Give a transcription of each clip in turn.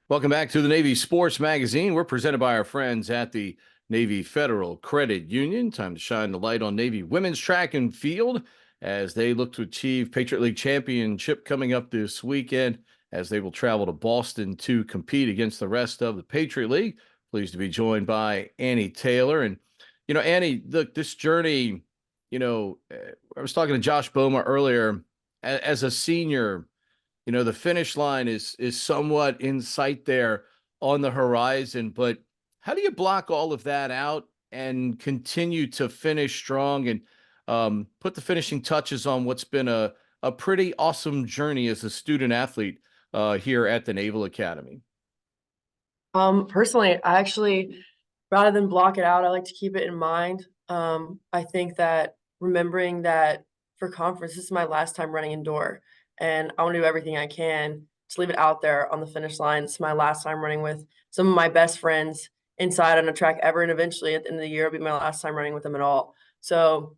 Welcome back to the Navy Sports Magazine. We're presented by our friends at the Navy Federal Credit Union. Time to shine the light on Navy women's track and field as they look to achieve Patriot League championship coming up this weekend as they will travel to Boston to compete against the rest of the Patriot League. Pleased to be joined by Annie Taylor. And, Annie, look, this journey, I was talking to Josh Boma earlier as a senior. The finish line is somewhat in sight there on the horizon, but how do you block all of that out and continue to finish strong and put the finishing touches on what's been a pretty awesome journey as a student athlete here at the Naval Academy? Personally, I actually, rather than block it out, I like to keep it in mind. I think that remembering that for conference, this is my last time running indoor, and I want to do everything I can to leave it out there on the finish line. It's my last time running with some of my best friends inside on a track ever, and eventually at the end of the year, it'll be my last time running with them at all. So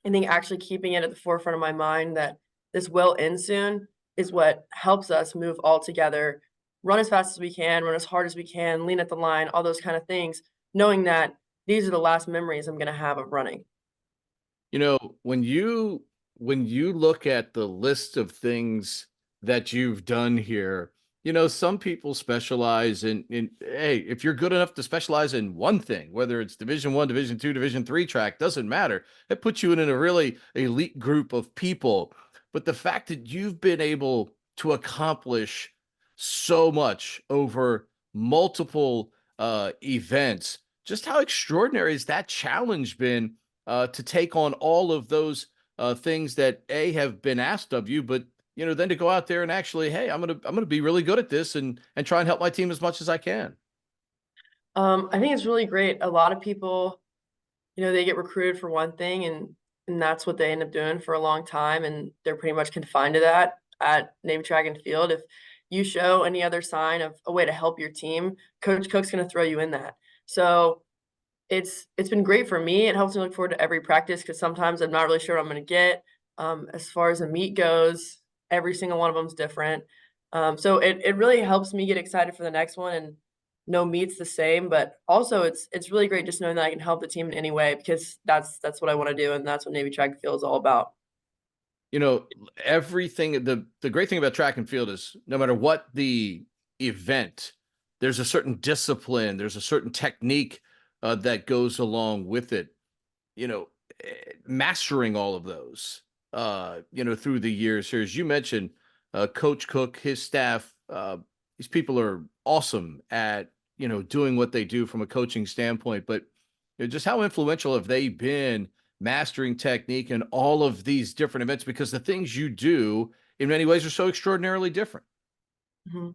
I think actually keeping it at the forefront of my mind that this will end soon is what helps us move all together, run as fast as we can, run as hard as we can, lean at the line, all those kind of things, knowing that these are the last memories I'm going to have of running. You know, when you look at the list of things that you've done here, some people specialize in hey, if you're good enough to specialize in one thing, whether it's Division 1, Division 2, Division 3 track, doesn't matter. It puts you in a really elite group of people. But the fact that you've been able to accomplish so much over multiple events, just how extraordinary has that challenge been to take on all of those things that have been asked of you, but then to go out there and actually, hey, I'm gonna be really good at this and try and help my team as much as I can. I think it's really great. A lot of people, they get recruited for one thing and that's what they end up doing for a long time, and they're pretty much confined to that at Navy Track and Field. If you show any other sign of a way to help your team, Coach Cook's going to throw you in that. So it's been great for me. It helps me look forward to every practice because sometimes I'm not really sure what I'm going to get. As far as a meet goes, every single one of them is different. So it really helps me get excited for the next one, and no meet's the same. But also, it's really great just knowing that I can help the team in any way because that's what I want to do, and that's what Navy Track and Field is all about. You know, everything the great thing about track and field is no matter what the event, there's a certain discipline, there's a certain technique that goes along with it. You know, mastering all of those, through the years here. As you mentioned, Coach Cook, his staff, these people are awesome at, doing what they do from a coaching standpoint. But just how influential have they been mastering technique and all of these different events? Because the things you do in many ways are so extraordinarily different. Mhm.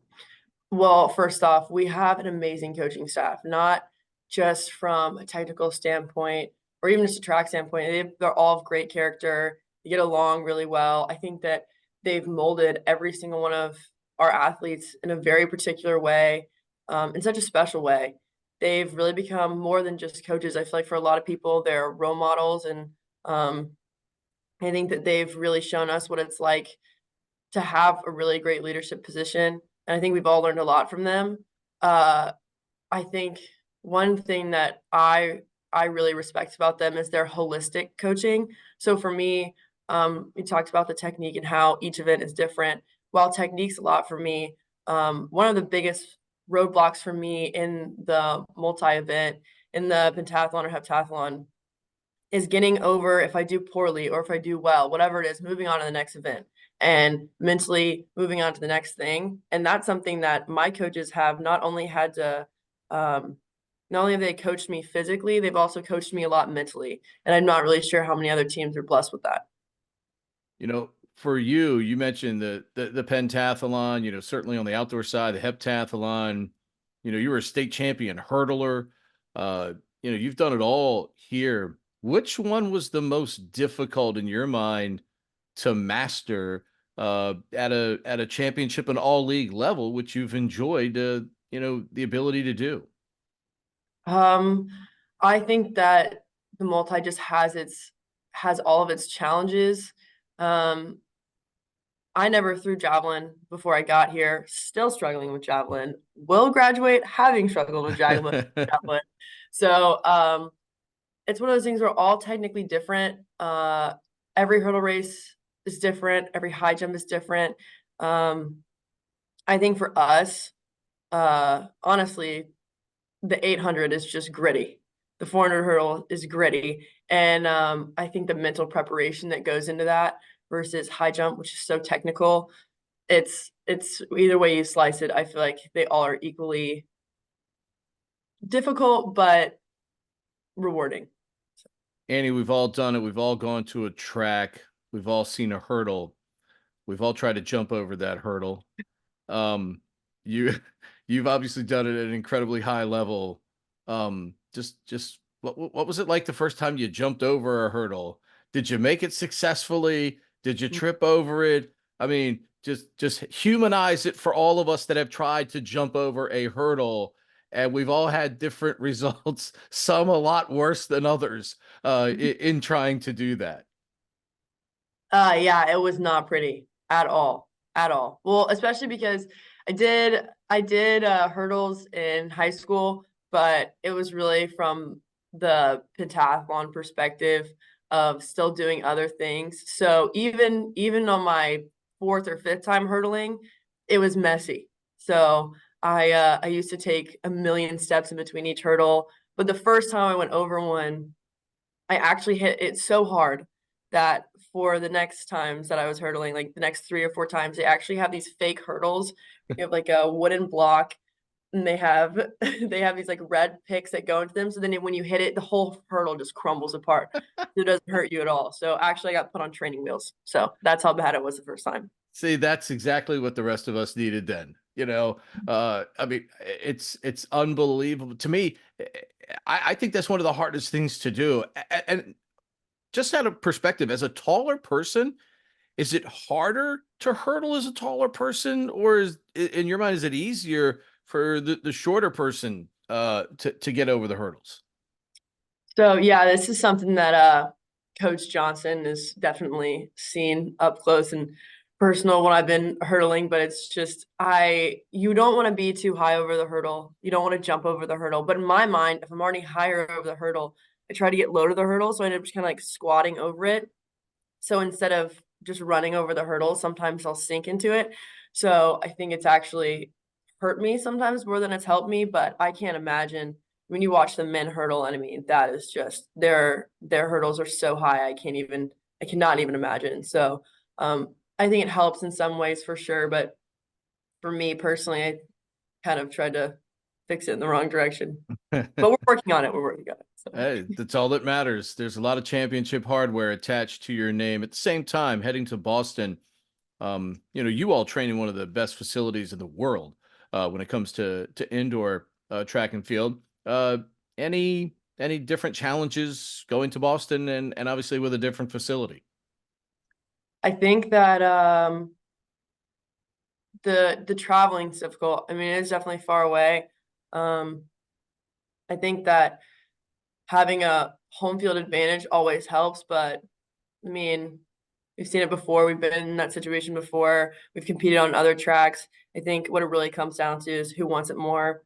Well, first off, we have an amazing coaching staff, not just from a technical standpoint or even just a track standpoint. They're all of great character. They get along really well. I think that they've molded every single one of our athletes in a very particular way, in such a special way. They've really become more than just coaches. I feel like for a lot of people, they're role models, and um, I think that they've really shown us what it's like to have a really great leadership position, and I think we've all learned a lot from them. Uh, I think one thing that I really respect about them is their holistic coaching. So for me, we talked about the technique and how each event is different. While technique's a lot for me, one of the biggest roadblocks for me in the multi-event, in the pentathlon or heptathlon, is getting over if I do poorly or if I do well, whatever it is, moving on to the next event and mentally moving on to the next thing. And that's something that my coaches have not only had to, not only have they coached me physically, they've also coached me a lot mentally. And I'm not really sure how many other teams are blessed with that. For you, you mentioned the pentathlon, certainly on the outdoor side, the heptathlon, you were a state champion hurdler. You've done it all here. Which one was the most difficult in your mind to master at a championship and all league level, which you've enjoyed the ability to do? Um, I think that the multi just has all of its challenges. Um, I never threw javelin before I got here, still struggling with javelin. Will graduate having struggled with javelin. So it's one of those things where all technically different. Every hurdle race is different, every high jump is different. Um, I think for us, honestly, the 800 is just gritty. The 400 hurdle is gritty. And I think the mental preparation that goes into that versus high jump, which is so technical, it's either way you slice it, I feel like they all are equally difficult but rewarding. Annie, we've all done it. We've all gone to a track. We've all seen a hurdle. We've all tried to jump over that hurdle. Um, you you've obviously done it at an incredibly high level. Just what was it like the first time you jumped over a hurdle? Did you make it successfully? Did you trip over it? I mean, just humanize it for all of us that have tried to jump over a hurdle, and we've all had different results, some a lot worse than others, in trying to do that. Yeah, it was not pretty at all, at all. Well, especially because I did hurdles in high school, but it was really from the pentathlon perspective of still doing other things. So even on my fourth or fifth time hurdling, it was messy. So I used to take a million steps in between each hurdle, but the first time I went over one, I actually hit it so hard that for the next times that I was hurdling, like the next 3 or 4 times, they actually have these fake hurdles. You have like a wooden block, and they have they have these like red picks that go into them. So then when you hit it, the whole hurdle just crumbles apart. It doesn't hurt you at all. So actually, I got put on training wheels. So that's how bad it was the first time. See, that's exactly what the rest of us needed then. I mean, it's unbelievable to me. I think that's one of the hardest things to do. And just out of perspective, as a taller person, is it harder to hurdle as a taller person, or in your mind, is it easier for the shorter person to get over the hurdles? So yeah, this is something that Coach Johnson has definitely seen up close and personal when I've been hurdling, but it's just you don't want to be too high over the hurdle. You don't want to jump over the hurdle. But in my mind, if I'm already higher over the hurdle, I try to get low to the hurdle. So I end up just kind of like squatting over it. So instead of just running over the hurdle, sometimes I'll sink into it. So I think it's actually hurt me sometimes more than it's helped me, but I can't imagine when you watch the men hurdle, and I mean that is just their hurdles are so high I cannot even imagine. So I think it helps in some ways for sure, but for me personally, I kind of tried to fix it in the wrong direction. But we're working on it. We're working on it. So Hey, that's all that matters. There's a lot of championship hardware attached to your name. At the same time, heading to Boston, you all train in one of the best facilities in the world when it comes to indoor track and field. Uh, any different challenges going to Boston and obviously with a different facility? I think that the traveling's difficult. I mean, it's definitely far away. Um, I think that having a home field advantage always helps, but I mean, we've seen it before. We've been in that situation before. We've competed on other tracks. I think what it really comes down to is who wants it more,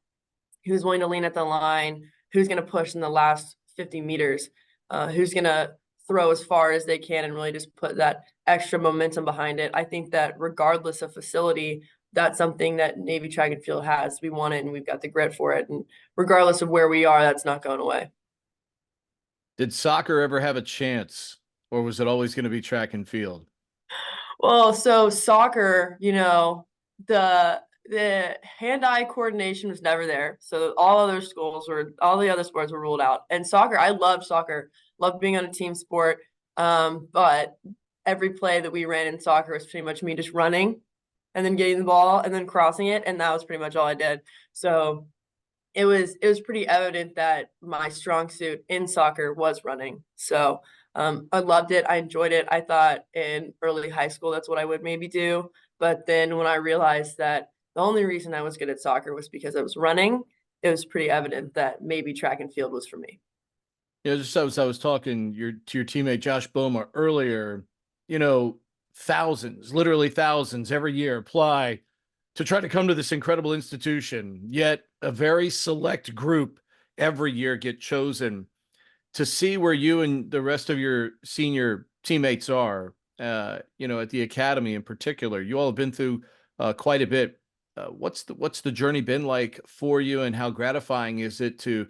who's willing to lean at the line, who's going to push in the last 50 meters, who's going to throw as far as they can and really just put that extra momentum behind it. I think that regardless of facility, that's something that Navy Track and Field has. We want it and we've got the grit for it. And regardless of where we are, that's not going away. Did soccer ever have a chance, or was it always going to be track and field? Well, so soccer, the hand-eye coordination was never there. So all the other sports were ruled out. And soccer, I loved soccer, loved being on a team sport. But every play that we ran in soccer was pretty much me just running and then getting the ball and then crossing it, and that was pretty much all I did. So it was pretty evident that my strong suit in soccer was running. So I loved it. I enjoyed it. I thought in early high school that's what I would maybe do. But then when I realized that the only reason I was good at soccer was because I was running, it was pretty evident that maybe track and field was for me. Just as I was talking to your teammate Josh Boma earlier, you know, thousands, literally thousands every year apply to try to come to this incredible institution, yet a very select group every year get chosen. To see where you and the rest of your senior teammates are, at the academy in particular, you all have been through quite a bit. What's the journey been like for you, and how gratifying is it to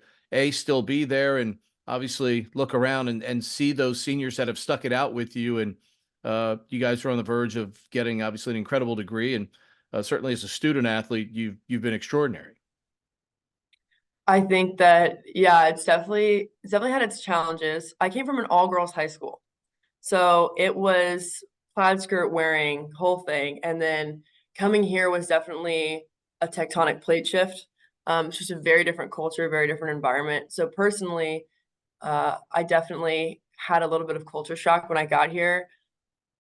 still be there and obviously look around and see those seniors that have stuck it out with you, and you guys are on the verge of getting obviously an incredible degree, and certainly as a student athlete, you've been extraordinary. I think that, yeah, it's definitely had its challenges. I came from an all-girls high school, so it was plaid skirt wearing, whole thing, and then coming here was definitely a tectonic plate shift. It's just a very different culture, very different environment. So personally, I definitely had a little bit of culture shock when I got here,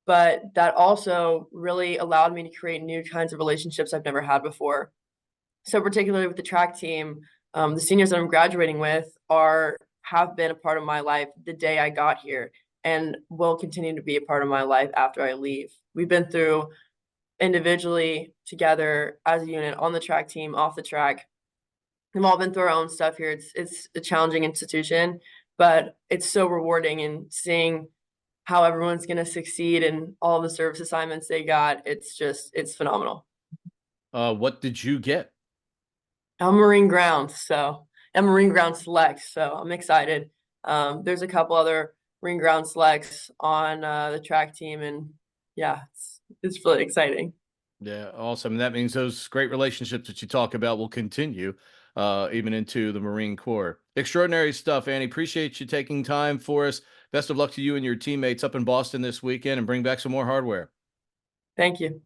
but that also really allowed me to create new kinds of relationships I've never had before. So particularly with the track team, the seniors that I'm graduating with are have been a part of my life the day I got here and will continue to be a part of my life after I leave. We've been through individually, together, as a unit, on the track team, off the track. We've all been through our own stuff here. It's a challenging institution, but it's so rewarding, and seeing how everyone's gonna succeed and all the service assignments they got, it's phenomenal. What did you get? I'm Marine Ground, so I'm Marine Ground Select, so I'm excited. There's a couple other Marine Ground Selects on the track team, and yeah, it's really exciting. Yeah, awesome. That means those great relationships that you talk about will continue even into the Marine Corps. Extraordinary stuff, Annie. Appreciate you taking time for us. Best of luck to you and your teammates up in Boston this weekend, and bring back some more hardware. Thank you.